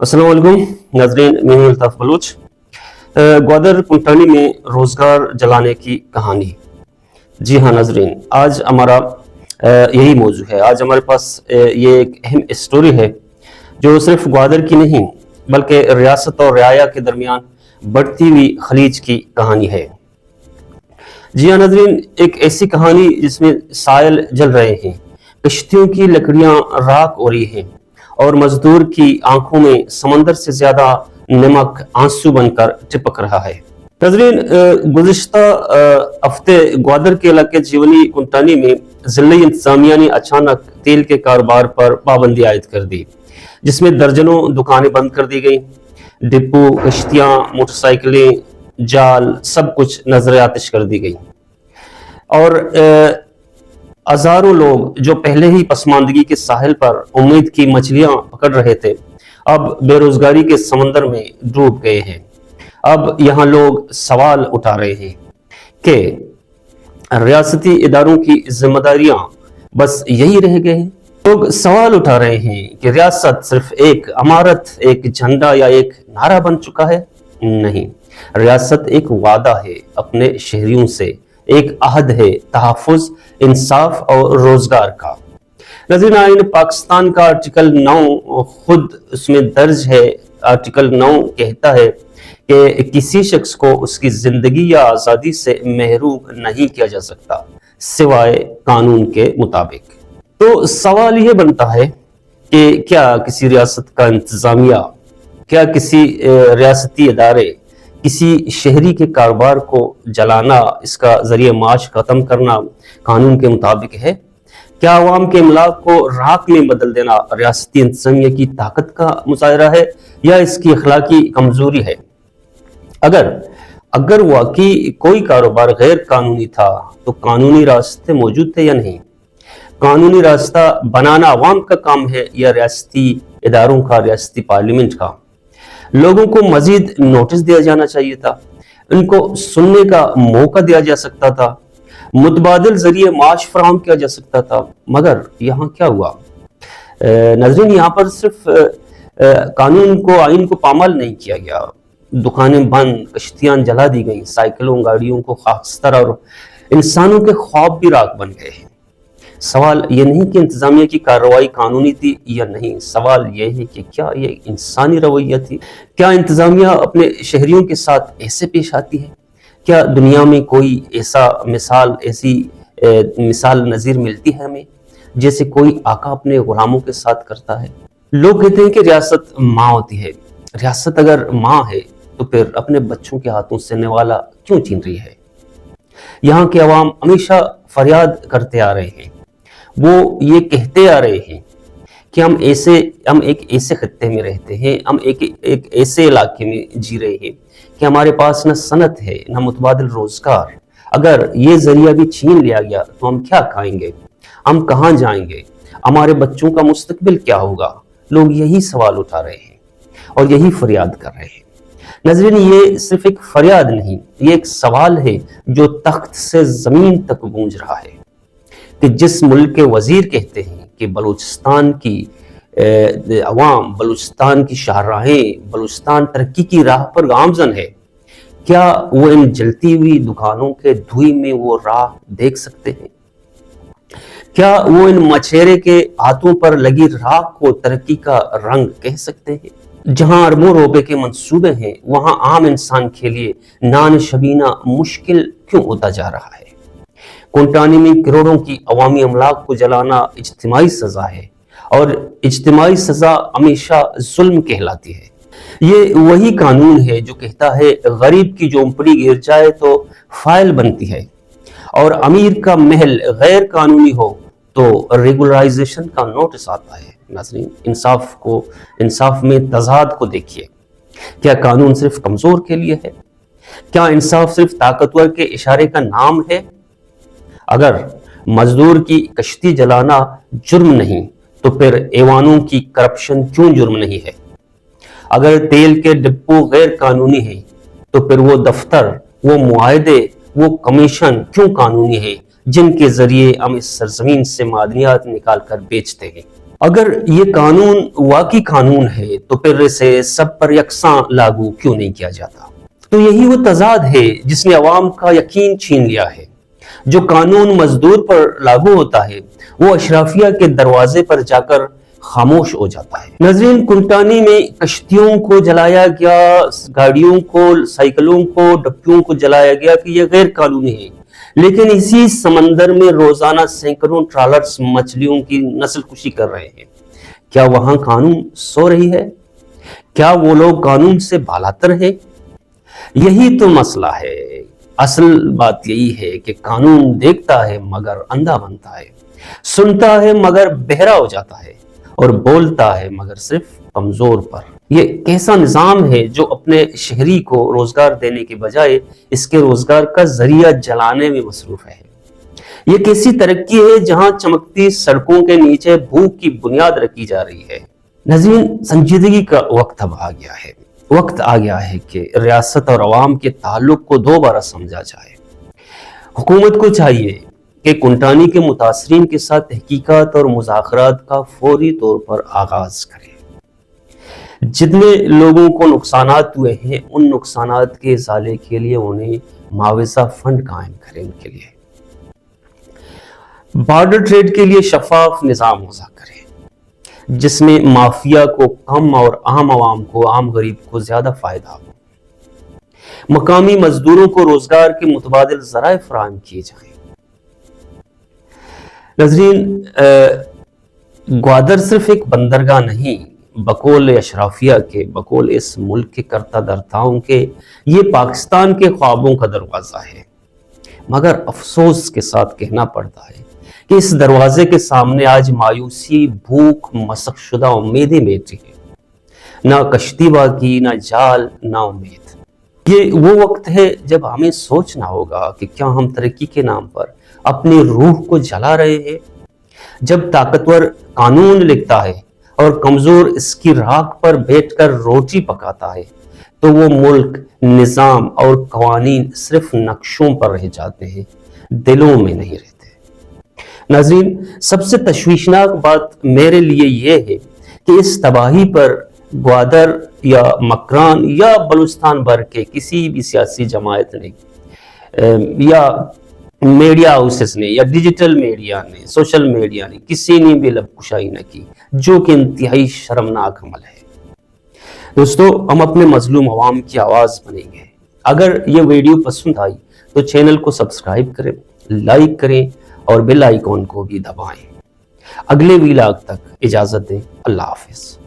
अस्सलाम वालेकुम नाज़रीन, मैं हूं अल्ताफ बलूच। ग्वादर कुंटानी में रोज़गार जलाने की कहानी। जी हाँ नाज़रीन, आज हमारा यही मौजू है। आज हमारे पास ये एक अहम स्टोरी है जो सिर्फ ग्वादर की नहीं बल्कि रियासत और रियाया के दरमियान बढ़ती हुई खलीज की कहानी है। जी हाँ नाज़रीन, एक ऐसी कहानी जिसमें सायल जल रहे हैं, कश्तियों की लकड़ियां राख हो रही हैं और मजदूर की आंखों में समंदर से ज्यादा नमक आंसू बनकर चिपक रहा है। नाज़रीन, गुज़िश्ता हफ्ते ग्वादर के इलाके जीवनी कुंटानी में ज़िले इंतजामिया ने अचानक तेल के कारोबार पर पाबंदी आयद कर दी, जिसमें दर्जनों दुकानें बंद कर दी गई। डिपो, कश्तियां, मोटरसाइकिलें, जाल, सब कुछ नजर आतिश कर दी गई और हजारों लोग जो पहले ही पसमानदगी के साहिल पर उम्मीद की मछलियां पकड़ रहे थे, अब बेरोजगारी के समंदर में डूब गए हैं। अब यहाँ लोग सवाल उठा रहे हैं कि रियासती इदारों की जिम्मेदारियां बस यही रह गए हैं। लोग सवाल उठा रहे हैं कि रियासत सिर्फ एक इमारत, एक झंडा या एक नारा बन चुका है। नहीं, रियासत एक वादा है अपने शहरियों से, एक अहद है तहफ़्फ़ुज़, इंसाफ और रोजगार का। नज़ीर आइन पाकिस्तान का आर्टिकल 9 खुद उसमें दर्ज है। आर्टिकल 9 कहता है कि किसी शख्स को उसकी जिंदगी या आज़ादी से महरूम नहीं किया जा सकता सिवाय कानून के मुताबिक। तो सवाल यह बनता है कि क्या किसी रियासत का इंतजामिया, क्या किसी रियासती इदारे किसी शहरी के कारोबार को जलाना, इसका जरिए माश खत्म करना कानून के मुताबिक है? क्या अवाम के इमलाक को राख में बदल देना रियासती इंतजामिया की ताकत का मुजाहिरा है या इसकी अखलाकी कमजोरी है? अगर वाकई कोई कारोबार गैर कानूनी था तो कानूनी रास्ते मौजूद थे या नहीं? कानूनी रास्ता बनाना अवाम का काम है या रियासती इदारों का, रियासती पार्लियामेंट का? लोगों को मजीद नोटिस दिया जाना चाहिए था, उनको सुनने का मौका दिया जा सकता था, मुतबादिल जरिए माश फराहम किया जा सकता था। मगर यहाँ क्या हुआ? नाज़रीन, यहाँ पर सिर्फ कानून को, आइन को पामाल नहीं किया गया। दुकानें बंद, कश्तियां जला दी गई, साइकिलों, गाड़ियों को खाकस्तर और इंसानों के ख्वाब भी राख बन गए हैं। सवाल ये नहीं कि इंतजामिया की कार्रवाई कानूनी थी या नहीं, सवाल ये है कि क्या ये इंसानी रवैया थी? क्या इंतजामिया अपने शहरियों के साथ ऐसे पेश आती है? क्या दुनिया में कोई ऐसी मिसाल नज़ीर मिलती है हमें, जैसे कोई आका अपने गुलामों के साथ करता है? लोग कहते हैं कि रियासत माँ होती है। रियासत अगर माँ है तो फिर अपने बच्चों के हाथों से निवाला क्यों छीन रही है? यहाँ के अवाम हमेशा फरियाद करते आ रहे हैं, वो ये कहते आ रहे हैं कि हम एक ऐसे खत्ते में रहते हैं, हम एक ऐसे इलाके में जी रहे हैं कि हमारे पास न सनत है, न मुतबादिल रोजगार। अगर ये जरिया भी छीन लिया गया तो हम क्या खाएंगे, हम कहाँ जाएंगे, हमारे बच्चों का मुस्तकबिल क्या होगा? लोग यही सवाल उठा रहे हैं और यही फरियाद कर रहे हैं। नज़रीन, ये सिर्फ एक फरियाद नहीं, ये एक सवाल है जो तख्त से जमीन तक गूंज रहा है कि जिस मुल्क के वजीर कहते हैं कि बलूचिस्तान की अवाम, बलूचिस्तान की शाहराहें, बलूचिस्तान तरक्की की राह पर गामजन है, क्या वो इन जलती हुई दुकानों के धुएं में वो राह देख सकते हैं? क्या वो इन मछेरे के हाथों पर लगी राख को तरक्की का रंग कह सकते हैं? जहां अरबों रुपए के मंसूबे हैं, वहां आम इंसान के लिए नान शबीना मुश्किल क्यों होता जा रहा है? कुंटानी में करोड़ों की अवामी अमलाक को जलाना इज्तिमाई सजा है और इज्तिमाई सजा हमेशा जुल्म कहलाती है। ये वही कानून है जो कहता है गरीब की झोंपड़ी गिर जाए तो फाइल बनती है और अमीर का महल गैर कानूनी हो तो रेगुलराइजेशन का नोटिस आता है। नाज़रीन, इंसाफ में तजाद को देखिए। क्या कानून सिर्फ कमजोर के लिए है? क्या इंसाफ सिर्फ ताकतवर के इशारे का नाम है? अगर मजदूर की कश्ती जलाना जुर्म नहीं तो फिर ऐवानों की करप्शन क्यों जुर्म नहीं है? अगर तेल के डिपो गैर कानूनी है तो फिर वो दफ्तर, वो मुआहदे, वो कमीशन क्यों कानूनी है जिनके जरिए हम इस सरजमीन से मादनियात निकाल कर बेचते हैं? اگر یہ قانون واقعی قانون ہے تو پھر اسے سب پر یکساں لاگو کیوں نہیں کیا جاتا؟ تو یہی وہ تضاد ہے جس نے عوام کا یقین چھین لیا ہے۔ جو قانون مزدور پر لاگو ہوتا ہے وہ اشرافیہ کے دروازے پر جا کر خاموش ہو جاتا ہے۔ ناظرین، کلٹانی میں کشتیوں کو جلایا گیا، گاڑیوں کو، سائیکلوں کو، ڈپیوں کو جلایا گیا کہ یہ غیر قانونی ہے، لیکن اسی سمندر میں روزانہ سینکڑوں ٹرالرز مچھلیوں کی نسل کشی کر رہے ہیں۔ کیا وہاں قانون سو رہی ہے؟ کیا وہ لوگ قانون سے بالاتر ہیں؟ یہی تو مسئلہ ہے۔ اصل بات یہی ہے کہ قانون دیکھتا ہے مگر اندھا بنتا ہے، سنتا ہے مگر بہرا ہو جاتا ہے، اور بولتا ہے مگر صرف کمزور پر۔ یہ کیسا نظام ہے جو اپنے شہری کو روزگار دینے کے بجائے اس کے روزگار کا ذریعہ جلانے میں مصروف ہے؟ یہ کیسی ترقی ہے جہاں چمکتی سڑکوں کے نیچے بھوک کی بنیاد رکھی جا رہی ہے؟ ناظرین، سنجیدگی کا وقت اب آ گیا ہے۔ وقت آ گیا ہے کہ ریاست اور عوام کے تعلق کو دوبارہ سمجھا جائے۔ حکومت کو چاہیے کہ کلٹانی کے متاثرین کے ساتھ تحقیقات اور مذاکرات کا فوری طور پر آغاز کرے۔ جتنے لوگوں کو نقصانات ہوئے ہیں ان نقصانات کے ازالے کے لیے انہیں معاوضہ فنڈ قائم کریں۔ ان کے لیے بارڈر ٹریڈ کے لیے شفاف نظام وضع کریں جس میں مافیا کو کم اور عام عوام کو، عام غریب کو زیادہ فائدہ ہو۔ مقامی مزدوروں کو روزگار کے متبادل ذرائع فراہم کیے جائیں۔ ناظرین، گوادر صرف ایک بندرگاہ نہیں، بقول اشرافیہ کے، بقول اس ملک کے کرتا دھرتاؤں کے، یہ پاکستان کے خوابوں کا دروازہ ہے۔ مگر افسوس کے ساتھ کہنا پڑتا ہے کہ اس دروازے کے سامنے آج مایوسی، بھوک، مسخ شدہ امیدیں بیٹھی ہیں۔ نہ کشتی باقی، نہ جال، نہ امید۔ یہ وہ وقت ہے جب ہمیں سوچنا ہوگا کہ کیا ہم ترقی کے نام پر اپنی روح کو جلا رہے ہیں؟ جب طاقتور قانون لکھتا ہے اور کمزور اس کی راکھ پر بیٹھ کر روٹی پکاتا ہے تو وہ ملک، نظام اور قوانین صرف نقشوں پر رہ جاتے ہیں، دلوں میں نہیں رہتے۔ ناظرین، سب سے تشویشناک بات میرے لیے یہ ہے کہ اس تباہی پر گوادر یا مکران یا بلوچستان بھر کے کسی بھی سیاسی جماعت نے یا میڈیا ہاؤسز نے یا ڈیجیٹل میڈیا نے، سوشل میڈیا نے، کسی نے بھی لب کشائی نہ کی، جو کہ انتہائی شرمناک عمل ہے۔ دوستو، ہم اپنے مظلوم عوام کی آواز بنیں گے۔ اگر یہ ویڈیو پسند آئی تو چینل کو سبسکرائب کریں، لائک کریں اور بیل آئیکن کو بھی دبائیں۔ اگلے ویلاگ تک اجازت دیں۔ اللہ حافظ۔